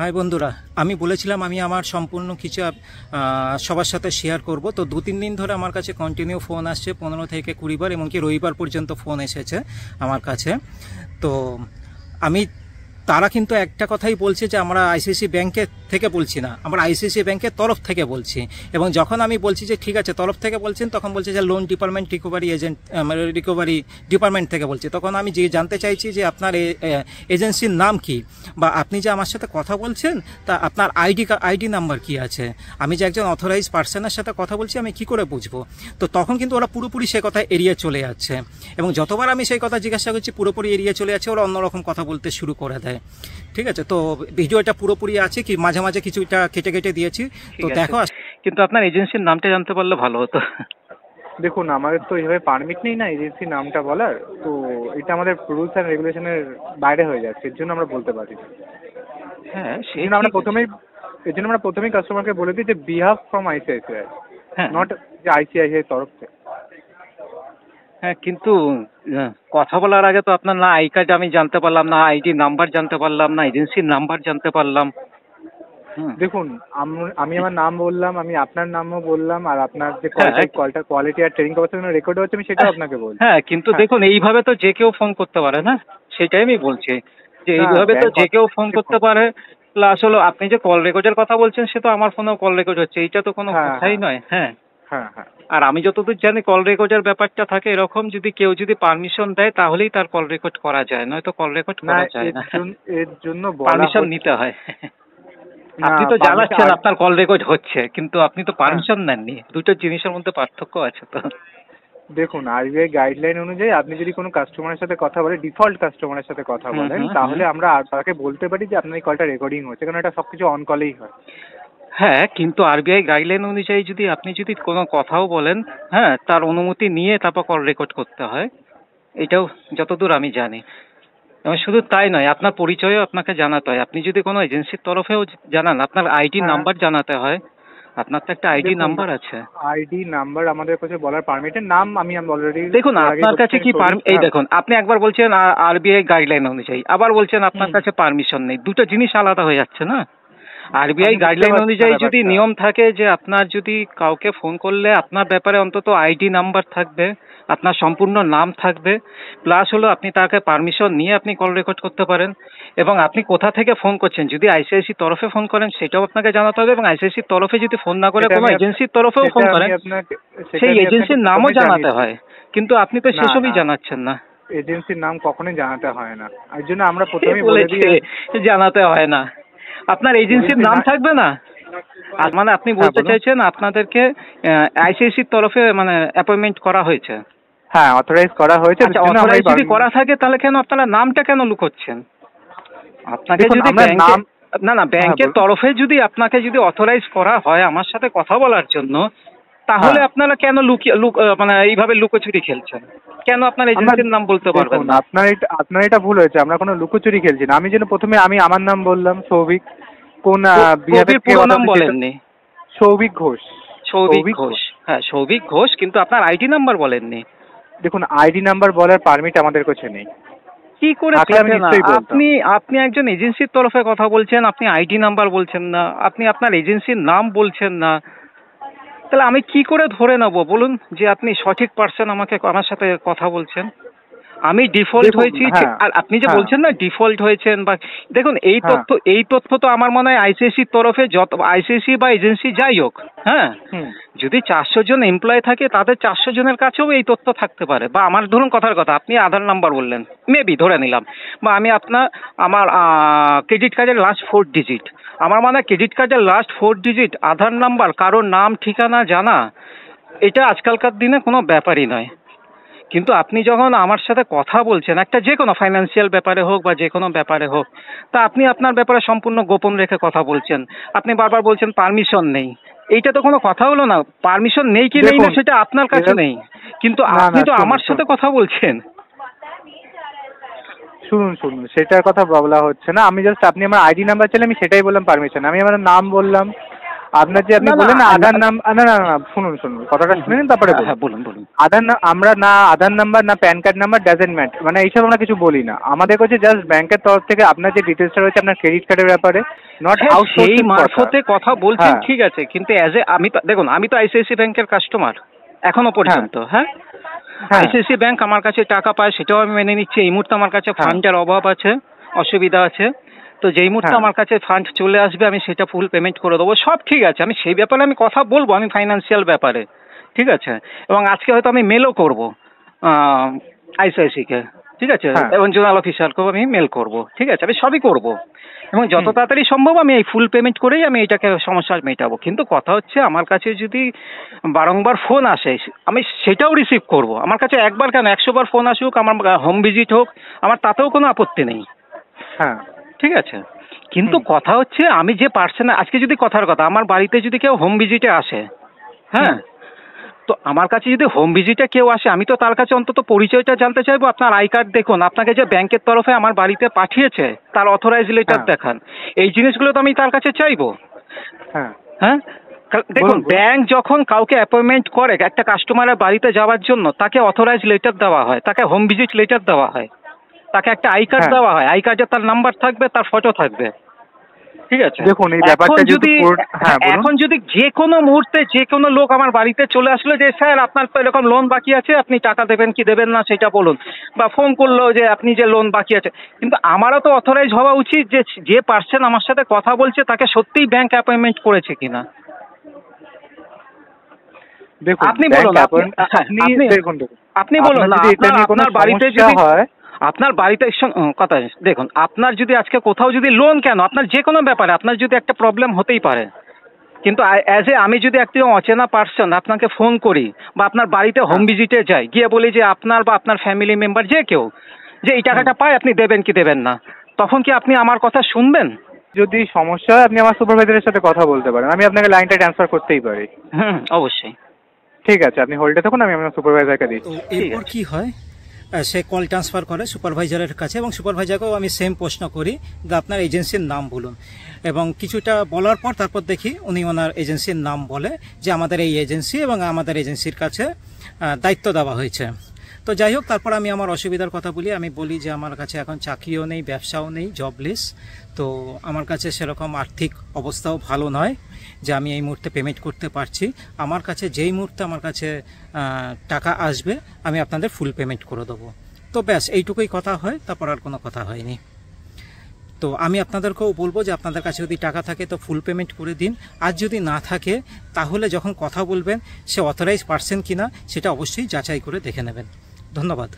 High বন্ধুরা, আমি বলেছিলাম আমি আমার সম্পূর্ণ কিছু সবার সাথে শেয়ার করব। তো 2-3 দিন ধরে আমার কাছে কন্টিনিউ ফোন আসছে, 15 থেকে 20 বার, এমনকি রবিবার পর্যন্ত ফোন এসেছে আমার কাছে। তো আমি তারা কিন্তু একটা কথাই বলছে যে আমরা আইসিআইসি ব্যাংকের থেকে বলছি না, আমরা আইসিআইসি ব্যাংকের তরফ থেকে বলছি। এবং যখন আমি বলছি যে ঠিক আছে তরফ থেকে বলছেন, তখন বলছে যে লোন ডিপার্টমেন্ট রিকভারি ডিপার্টমেন্ট থেকে বলছে। তখন আমি যে জানতে চাইছি যে আপনার এজেন্সির নাম কি, বা আপনি যে আমার সাথে কথা বলছেন তা আপনার আইডি নাম্বার কি আছে। আমি যে একজন অথরাইজ পার্সনের সাথে কথা বলছি আমি কি করে বুঝবো? তো তখন কিন্তু ওরা পুরোপুরি সে কথা এড়িয়ে চলে যাচ্ছে, এবং যতবার আমি সেই কথা জিজ্ঞাসা করছি পুরোপুরি এড়িয়ে চলে যাচ্ছে, ওরা অন্যরকম কথা বলতে শুরু করে দেয়। ঠিক আছে, তো ভিডিওটা পুরোপুরি আছে, কি মাঝে মাঝে কিছুটা কেটে কেটে দিয়েছি, তো দেখো। কিন্তু আপনার এজেন্সির নামটা জানতে পারলে ভালো হতো। দেখুন, আমাদের তো এইভাবে পারমিট নেই না এজেন্সির নামটা বলার, তো এটা আমাদের রুলস অ্যান্ড রেগুলেশনের বাইরে হয়ে যাচ্ছে, এর জন্য আমরা বলতে পারি। হ্যাঁ, সেই জন্য আমরা প্রথমেই কাস্টমারকে বলে দিই যে বিহাফ ফ্রম আইসিআইসিআই, নট যে আইসিআইসিআই তরফ থেকে। হ্যাঁ, কিন্তু কথা বলার আগে তো আপনার না আই কার্ড আমি জানতে পারলাম, না আইডি নাম্বার জানতে পারলাম, না এজেন্সির নাম্বার জানতে পারলাম। দেখুন, আমি আমার নাম বললাম, আমি আপনার নামও বললাম, আর আপনার যে কলটা কোয়ালিটি আর ট্রেনিং করার রেকর্ড হচ্ছে আমি সেটাও আপনাকে বলছি। হ্যাঁ, কিন্তু দেখুন এইভাবে তো যে কেউ ফোন করতে পারে না, সেটাই আমি বলছি যে এইভাবে তো যে কেউ ফোন করতে পারে। প্লাস হলো আপনি যে কল রেকর্ডের কথা বলছেন, সে তো আমার ফোনেও কল রেকর্ড হচ্ছে, এইটা তো কোনো কথাই নয়। হ্যাঁ হ্যাঁ হ্যাঁ, আর আমি যতদূর জানি কল রেকর্ডের ব্যাপারটা থাকে এরকম, যদি কেউ যদি পারমিশন দেয় তাহলেই তার কল রেকর্ড করা যায়, নয়তো কল রেকর্ড করা যায় না। এর জন্য পারমিশন নিতে হয়। আপনি তো জানাচ্ছেন আপনার কল রেকর্ড হচ্ছে, কিন্তু আপনি তো পারমিশন নেননি। দুটো জিনিসের মধ্যে পার্থক্য আছে তো। দেখুন, আরবিআই গাইডলাইন অনুযায়ী আপনি যদি কোনো কাস্টমারের সাথে কথা বলেন, ডিফল্ট কাস্টমারের সাথে কথা বলেন, তাহলে আমরা তাকে বলতে পারি যে আপনার এই কলটা রেকর্ডিং হচ্ছে, কারণ এটা সবকিছু অন কলেই হয়। হ্যাঁ, কিন্তু আরবিআই গাইডলাইন অনুযায়ী যদি আপনি যদি কোনো কথাও বলেন, হ্যাঁ, তার অনুমতি নিয়ে তারপর কল রেকর্ড করতে হয়, এটাও যতদূর আমি জানি। এবং শুধু তাই নয়, আপনার পরিচয়ও আপনাকে জানাতে হয়। আপনি যদি কোনো এজেন্সির তরফেও জানান, আপনার আইডি নাম্বার জানাতে হয়। আপনার তো একটা আইডি নাম্বার আছে। আইডি নাম্বার আমাদের কাছে বলার পারমিটের নাম আমি অলরেডি দেখুন, আপনার কাছে কি এই দেখুন, আপনি একবার বলছেন আরবিআই গাইডলাইন অনুযায়ী, আবার বলছেন আপনার কাছে পারমিশন নেই। দুটো জিনিস আলাদা হয়ে যাচ্ছে না। আরবিআই গাইডলাইন অনুযায়ী যদি নিয়ম থাকে যে আপনার যদি কাউকে ফোন করলে আপনার ব্যাপারে অন্তত আইডি নাম্বার থাকবে, আপনার সম্পূর্ণ নাম থাকবে, প্লাস হলো আপনি তাকে পারমিশন নিয়ে আপনি কল রেকর্ড করতে পারেন, এবং আপনি কোথা থেকে ফোন করছেন, যদি আইসিআইসি তরফে ফোন করেন সেটাও আপনাকে জানাতে হবে, এবং আইসিআইসির তরফে যদি ফোন না করে কোনো এজেন্সির তরফেও ফোন করেন সেই এজেন্সির নামও জানাতে হয়। কিন্তু আপনি তো সেসবই জানাচ্ছেন না। এজেন্সির নাম কখনোই জানাতে হয় না, এর জন্য আমরা প্রথমেই বলে দিই জানাতে হয় না। আপনার এজেন্সির নাম থাকবে না, মানে আপনি বলতে চাইছেন আপনাদেরকে আইসিআইসির তরফে মানে অ্যাপয়েন্টমেন্ট করা হয়েছে? হ্যাঁ, অথরাইজ করা হয়েছে। অথরাইজ যদি করা থাকে তাহলে কেন আপনারা নামটা কেন লুকোচ্ছেন? আপনাকে যদি ব্যাংকের তরফে যদি আপনাকে যদি অথরাইজ করা হয় আমার সাথে কথা বলার জন্য, তাহলে আপনারা কেন মানে এইভাবে লুকোচুরি খেলছেন? কেন আপনার এজেন্সির নাম বলতে পারবেন না? আপনার এটা ভুল হয়েছে, আমরা কোনো লুকোচুরি খেলছি না। আমি যেন প্রথমে আমার নাম বললাম সৌভিক, কোন পুরো নাম বলেননি? সৌভিক ঘোষ। সৌভিক ঘোষ, হ্যাঁ সৌভিক ঘোষ, কিন্তু আপনার আইডি নাম্বার বলেননি। দেখুন, আইডি নাম্বার বলার পারমিট আমাদের কাছে নেই। কি করে আপনি একজন এজেন্সির তরফে কথা বলছেন, আপনি আইডি নাম্বার বলছেন না, আপনি আপনার এজেন্সির নাম বলছেন না, তাহলে আমি কি করে ধরে নেব বলুন যে আপনি সঠিক পার্সন আমার সাথে কথা বলছেন? আমি ডিফল্ট হয়েছি, আর আপনি যে বলছেন না ডিফল্ট হয়েছেন, বা দেখুন এই তথ্য তো আমার মনে হয় আইসিআইসির তরফে যত আইসিআইসি বা এজেন্সি যাই হোক, হ্যাঁ, যদি 400 জন এমপ্লয় থাকে তাদের 400 জনের কাছেও এই তথ্য থাকতে পারে। বা আমার ধরুন কথার কথা, আপনি আধার নাম্বার বললেন, মেবি ধরে নিলাম, বা আমি আমার ক্রেডিট কার্ডের লাস্ট 4 ডিজিট, আমার মনে হয় ক্রেডিট কার্ডের লাস্ট 4 ডিজিট আধার নাম্বার কারোর নাম ঠিকানা জানা, এটা আজকালকার দিনে কোনো ব্যাপারই নয়। কিন্তু আপনি যখন আমার সাথে কথা বলছেন একটা যে কোনো ফাইন্যান্সিয়াল ব্যাপারে হোক বা যে কোনো ব্যাপারে হোক, তা আপনি আপনার ব্যাপারে সম্পূর্ণ গোপন রেখে কথা বলছেন। আপনি বারবার বলছেন পারমিশন নেই, এইটা তো কোনো কথা হলো না। পারমিশন নেই কি নেই না সেটা আপনার কাছে নেই, কিন্তু আপনি তো আমার সাথে কথা বলছেন। শুনুন, সেটার কথা বলা হচ্ছে না। আমি জাস্ট আপনি আমার আইডি নাম্বার চাইলে আমি সেটাই বললাম পারমিশন। আমি আমার নাম বললাম, আপনার যে আপনি না, না, বলেন আধার নাম্বার, না না না শুনুন কথাটা শুনে নিন তারপরে হ্যাঁ বলুন বলুন। আধার নাম্বার না pan card number doesn't matter, মানে এইসব আমরা কিছু বলি না। আমাদের কাছে জাস্ট ব্যাংকের তরফ থেকে আপনার যে ডিটেলসটা রয়েছে আপনার ক্রেডিট কার্ডের ব্যাপারে, নট হ্যাঁ, সেই মারফতে আউটসোর্সিং কথা বলছেন, হ্যাঁ। ঠিক আছে, কিন্তু দেখুন আমি তো আইসিআইসি ব্যাংকের কাস্টমার এখনো পর্যন্ত। হ্যাঁ, হ্যাঁ। আইসিআইসি ব্যাংক আমার কাছে টাকা পায় সেটাও আমি মেনে নিচ্ছি। এই মুহূর্তে আমার কাছে ফান্ডের অভাব আছে, অসুবিধা আছে, তো যেই মুহূর্তে হ্যাঁ। আমার কাছে ফান্ড চলে আসবে আমি সেটা ফুল পেমেন্ট করে দেবো, সব ঠিক আছে। আমি সেই ব্যাপারে আমি কথা বলবো, আমি ফাইন্যান্সিয়াল ব্যাপারে, ঠিক আছে। এবং আজকে হয়তো আমি মেলও করবো আইসিআইসিকে, ঠিক আছে, হ্যাঁ। এবং জোনাল অফিসারকেও আমি মেল করব, ঠিক আছে, আমি সবই করব। এবং যত তাড়াতাড়ি সম্ভব আমি এই ফুল পেমেন্ট করেই আমি এটাকে সমস্যা মেটাবো। কিন্তু কথা হচ্ছে আমার কাছে যদি বারংবার ফোন আসে আমি সেটাও রিসিভ করব। আমার কাছে একবার কেন 100বার ফোন আসুক, আমার হোম ভিজিট হোক, আমার তাতেও কোনো আপত্তি নেই, হ্যাঁ ঠিক আছে। কিন্তু কথা হচ্ছে আমি যে পার্সন, আজকে যদি কথার কথা আমার বাড়িতে যদি কেউ হোম ভিজিটে আসে, হ্যাঁ, তো আমার কাছে যদি হোম ভিজিটে কেউ আসে আমি তো তার কাছে অন্তত পরিচয়টা জানতে চাইবো। আপনার আই কার্ড দেখুন, আপনাকে যে ব্যাংকের তরফে আমার বাড়িতে পাঠিয়েছে তার অথরাইজ লেটার হ্যাঁ। দেখান, এই জিনিসগুলো তো আমি তার কাছে চাইবো। হ্যাঁ হ্যাঁ, দেখুন বলুন। ব্যাংক যখন কাউকে অ্যাপয়েন্টমেন্ট করে একটা কাস্টমারের বাড়িতে যাওয়ার জন্য, তাকে অথরাইজ লেটার দেওয়া হয়, তাকে হোম ভিজিট লেটার দেওয়া হয়, তাকে একটা আই কার্ড হ্যাঁ। দেওয়া হয়, আই কার্ডে তার নাম্বার থাকবে, তার ফটো থাকবে, ঠিক আছে। দেখুন এই ব্যাপারটা এখন যদি হ্যাঁ বলুন। এখন যদি যে কোনো মুহূর্তে যে কোনো লোক আমার বাড়িতে চলে আসলো যে স্যার আপনার তো এরকম লোন বাকি আছে, আপনি টাকা দেবেন কি দেবেন না সেটা বলুন, বা ফোন করলো যে আপনি যে লোন বাকি আছে, কিন্তু আমারও তো অথরাইজ হওয়া উচিত যে যে পার্সন আমার সাথে কথা বলছে তাকে সত্যিই ব্যাংক অ্যাপয়েন্টমেন্ট করেছে কিনা। দেখুন আপনি বলুন, আপনি বলুন না, আপনার বাড়িতে যদি আপনার বাড়িতে কথা দেখুন, আপনার যদি আজকে কোথাও যদি লোন কেন, আপনার যে কোনো ব্যাপারে আপনার যদি একটা প্রবলেম হতেই পারে, কিন্তু আমি যদি একজন অচেনা পার্সন আপনাকে ফোন করি বা আপনার বাড়িতে হোম ভিজিটে যাই, গিয়ে বলি যে আপনার বা আপনার ফ্যামিলি মেম্বার যে কেউ যে এই টাকাটা পায় আপনি দেবেন কি দেবেন না, তখন কি আপনি আমার কথা শুনবেন? যদি সমস্যা হয় আপনি আমার সুপারভাইজারের সাথে কথা বলতে পারেন, আমি আপনাকে লাইনটা ট্রান্সফার করতেই পারি। অবশ্যই। ঠিক আছে, আপনি হোল্ডে থাকুন, আমি আমার সুপারভাইজারকে দিই। তো এরপর কি হয়, সে কল ট্রান্সফার করে সুপারভাইজারের কাছে এবং সুপারভাইজারকেও আমি সেম প্রশ্ন করি যে আপনার এজেন্সির নাম বলুন, এবং কিছুটা বলার পর তারপর দেখি উনি ওনার এজেন্সির নাম বলে যে আমাদের এই এজেন্সি এবং আমাদের এজেন্সির কাছে দায়িত্ব দেওয়া হয়েছে। তো যাই হোক, তারপর আমি আমার অসুবিধার কথা বলি যে আমার কাছে এখন চাকরিও নেই, ব্যবসাও নেই, জবলেস, তো আমার কাছে সেরকম আর্থিক অবস্থাও ভালো নয় যে আমি এই মুহূর্তে পেমেন্ট করতে পারছি। আমার কাছে যেই মুহূর্তে আমার কাছে টাকা আসবে আমি আপনাদের ফুল পেমেন্ট করে দেবো। তো ব্যাস এইটুকুই কথা হয়, তারপর আর কোনো কথা হয়নি। তো আমি আপনাদেরকেও বলবো যে আপনাদের কাছে যদি টাকা থাকে তো ফুল পেমেন্ট করে দিন, আর যদি না থাকে তাহলে যখন কথা বলবেন সে অথরাইজ পারসন কিনা সেটা অবশ্যই যাচাই করে দেখে নেবেন। ধন্যবাদ।